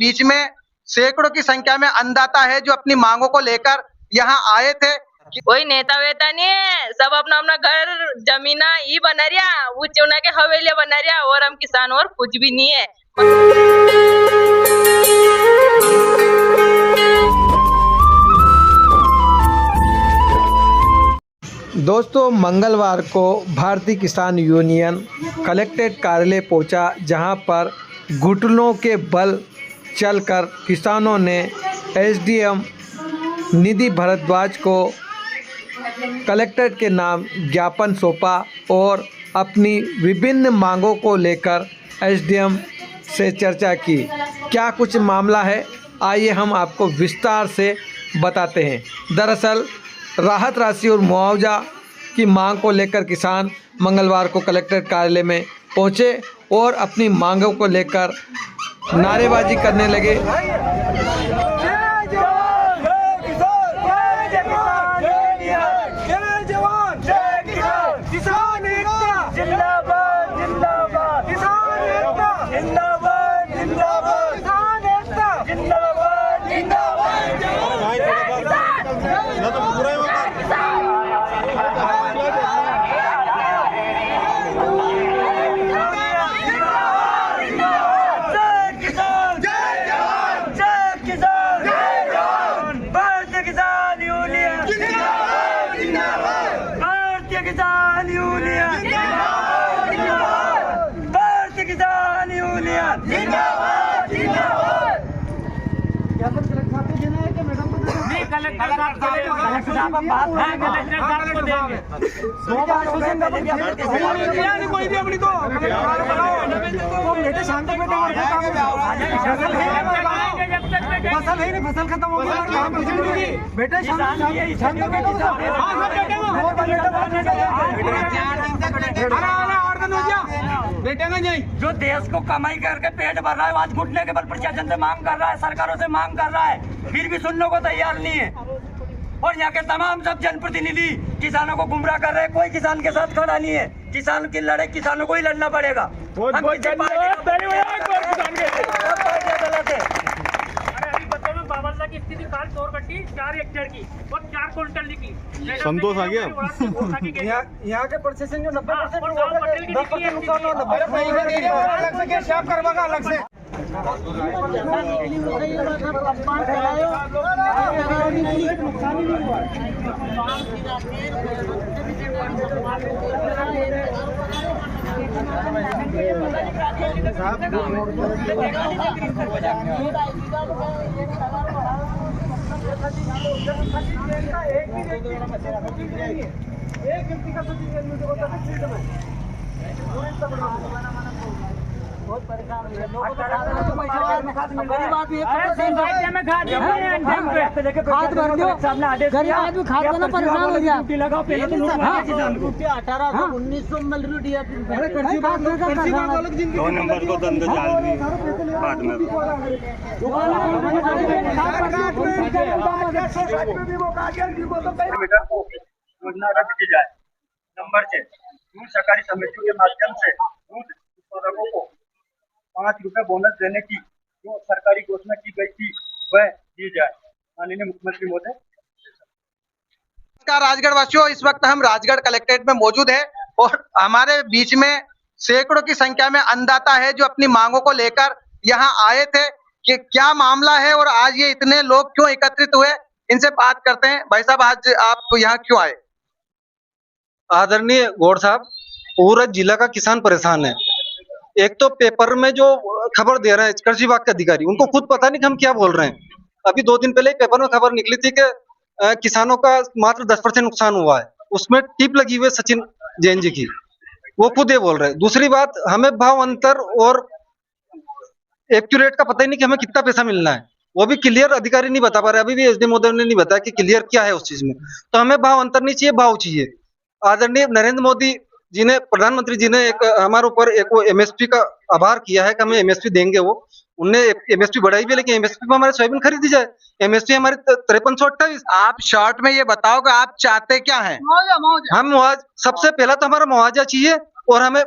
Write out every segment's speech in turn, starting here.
बीच में सैकड़ों की संख्या में अन्नदाता है जो अपनी मांगों को लेकर यहाँ आए थे। कोई नेता वेता नहीं है, सब अपना अपना घर जमीना ही बना रिया, वो चुना के हवेलियां बना रिया, और हम किसान और कुछ भी नहीं है। दोस्तों, मंगलवार को भारतीय किसान यूनियन कलेक्ट्रेट कार्यालय पहुंचा, जहां पर घुटनों के बल चलकर किसानों ने एसडीएम निधि भारद्वाज को कलेक्ट्रेट के नाम ज्ञापन सौंपा और अपनी विभिन्न मांगों को लेकर एसडीएम से चर्चा की। क्या कुछ मामला है, आइए हम आपको विस्तार से बताते हैं। दरअसल राहत राशि और मुआवजा की मांग को लेकर किसान मंगलवार को कलेक्ट्रेट कार्यालय में पहुंचे और अपनी मांगों को लेकर नारेबाजी करने लगे। फसल खत्म हो गई बेटा, जो देश को कमाई करके पेट भर रहा है, आज घुटने के बल प्रशासन से मांग कर रहा है, सरकारों से मांग कर रहा है, फिर भी सुनने को तैयार नहीं है। और यहाँ के तमाम सब जनप्रतिनिधि किसानों को गुमराह कर रहे हैं। कोई किसान के साथ खड़ा नहीं है। किसान की लड़ाई किसानों को ही लड़ना पड़ेगा। की स्थिति काल 4 कट्टी 4 हेक्टेयर की और 4 क्विंटल की संतोष आ गया। यहाँ के प्रशासन जो 90% अलग से शेप करवागा अलग से। एक व्यक्ति का बहुत परेशान हो गया। गरीब आदमी खाद भर दो, गरीब आदमी खाद देना परेशान हो गया। 1800-1900 मिल रही है। 2 नंबर को धंधा चाल रही बाद में योजना रद्द की जाए। नंबर 6, दूध सहकारी समितियों के माध्यम से दूध उत्पादकों को 5 रुपए बोनस देने की जो सरकारी घोषणा की गई थी वह दी जाए। माननीय मुख्यमंत्री महोदय। नमस्कार राजगढ़ वासियों, इस वक्त हम राजगढ़ कलेक्ट्रेट में मौजूद हैं और हमारे बीच में सैकड़ों की संख्या में अन्नदाता है जो अपनी मांगों को लेकर यहाँ आए थे। कि क्या मामला है और आज ये इतने लोग क्यों एकत्रित हुए, इनसे बात करते हैं। भाई साहब, आज आप यहाँ क्यों आए? आदरणीय गौड़ साहब, पूरा जिला का किसान परेशान है। एक तो पेपर में जो खबर दे रहे हैं कृषि विभाग के अधिकारी, उनको खुद पता नहीं कि हम क्या बोल रहे हैं। अभी 2 दिन पहले पेपर में खबर निकली थी कि किसानों का मात्र 10% नुकसान हुआ है। उसमें टिप लगी हुई है सचिन जैन जी की, वो खुद ये बोल रहे हैं। दूसरी बात, हमें भाव अंतर और एक्यूरेट का पता ही नहीं कि हमें कितना पैसा मिलना है, वो भी क्लियर अधिकारी नहीं बता पा रहे। अभी भी एसडीएम महोदय ने नहीं बताया कि क्लियर क्या है उस चीज में। तो हमें भाव अंतर नहीं चाहिए, भाव चाहिए। आदरणीय नरेंद्र मोदी जी ने, प्रधानमंत्री जी ने एक हमारे ऊपर एक वो एमएसपी का आभार किया है कि हमें एमएसपी देंगे। वो उनने एमएसपी बढ़ाई भी, लेकिन एमएसपी में हमारे सोयाबीन खरीदी जाए। एमएसपी हमारी 5328। आप शॉर्ट में ये बताओ कि आप चाहते क्या हैं? हम सबसे पहला तो हमारा मुआवजा चाहिए और हमें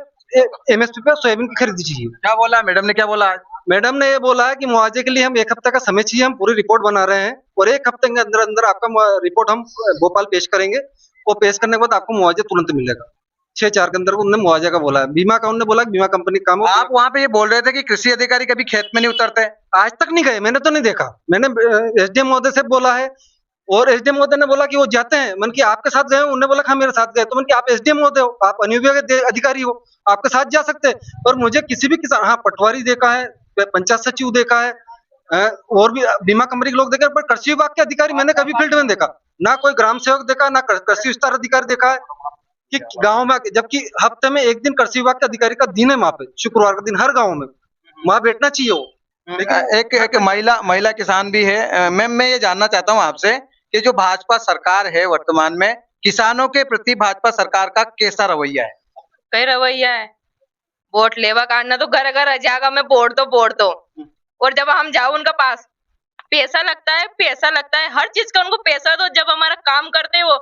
एमएसपी पे सोयाबीन की खरीदी चाहिए। क्या बोला मैडम ने, क्या बोला? मैडम ने ये बोला है कि मुआवजे के लिए हम 1 हफ्ते का समय चाहिए, हम पूरी रिपोर्ट बना रहे हैं और 1 हफ्ते के अंदर अंदर आपका रिपोर्ट हम भोपाल पेश करेंगे। वो पेश करने के बाद आपको मुआवजा तुरंत मिलेगा। 6-4 के अंदर उन्होंने मुआवजा का बोला है। बीमा का उन्होंने बोला कि बीमा कंपनी का काम हो। आप वहाँ पे ये बोल रहे थे कि कृषि अधिकारी कभी खेत में नहीं उतरते। आज तक नहीं गए, मैंने तो नहीं देखा। मैंने एसडीएम महोदय से बोला है और एसडीएम महोदय ने बोला कि वो जाते हैं। मन की आपके साथ गए, उन्होंने बोला हाँ मेरे साथ गए। तो मन की आप एसडीएम महोदय हो, आप अनुविभागीय अधिकारी हो, आपके साथ जा सकते हैं। और मुझे किसी भी किसान, हाँ पटवारी देखा है, पंचायत सचिव देखा है, और भी बीमा कंपनी के लोग देखे, पर कृषि विभाग के अधिकारी मैंने कभी फील्ड में देखा ना। कोई ग्राम सेवक देखा ना, कृषि विस्तार अधिकारी देखा है कि गाँव में, जबकि हफ्ते में एक दिन कृषि विभाग के अधिकारी का दिन है वहाँ पे, शुक्रवार का दिन हर गाँव में वहाँ बैठना चाहिए वो। एक महिला किसान भी है। मैम मैं ये जानना चाहता हूँ आपसे कि जो भाजपा सरकार है वर्तमान में, किसानों के प्रति भाजपा सरकार का कैसा रवैया है? कई रवैया है, वोट लेवा काटना तो घर घर जाएगा, मैं वोट दो और जब हम जाओ उनका पास पैसा लगता है हर चीज का उनको पैसा दो। जब हमारा काम करते हैं वो,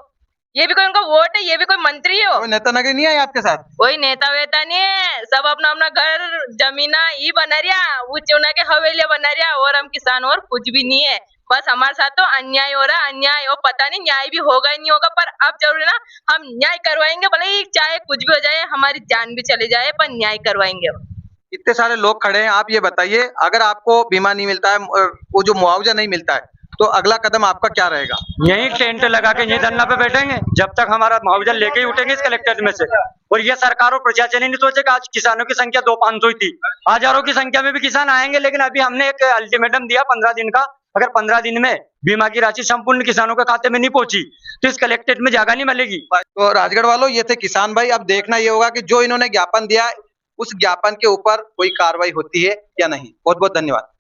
ये भी कोई उनका वोट है, ये भी कोई मंत्री हो। कोई नेता नगर नहीं आया आपके साथ? कोई नेता वेता नहीं है, सब अपना अपना घर जमीना ही बना रिया, वो चुना के हवेलियां बना रिया और हम किसान और कुछ भी नहीं है। बस हमारे साथ तो अन्याय हो रहा है, अन्याय। और पता नहीं न्याय भी होगा ही नहीं होगा, पर अब जरूर ना हम न्याय करवाएंगे, भले ही चाहे कुछ भी हो जाए, हमारी जान भी चली जाए, पर न्याय करवाएंगे। इतने सारे लोग खड़े हैं, आप ये बताइए अगर आपको बीमा नहीं मिलता है, वो जो मुआवजा नहीं मिलता है, तो अगला कदम आपका क्या रहेगा? यही टेंट लगा के यही धरना पे बैठेंगे जब तक हमारा मुआवजा लेके ही उठेंगे इस कलेक्ट्रेट में से। और ये सरकार और प्रशासन ही नहीं सोचे कि आज किसानों की संख्या 200-500 ही थी, हजारों की संख्या में भी किसान आएंगे। लेकिन अभी हमने एक अल्टीमेटम दिया 15 दिन का, अगर 15 दिन में बीमा की राशि संपूर्ण किसानों के खाते में नहीं पहुंची तो इस कलेक्ट्रेट में जगह नहीं मिलेगी। तो राजगढ़ वालों, ये थे किसान भाई। अब देखना ये होगा कि जो इन्होंने ज्ञापन दिया, उस ज्ञापन के ऊपर कोई कार्रवाई होती है या नहीं। बहुत बहुत धन्यवाद।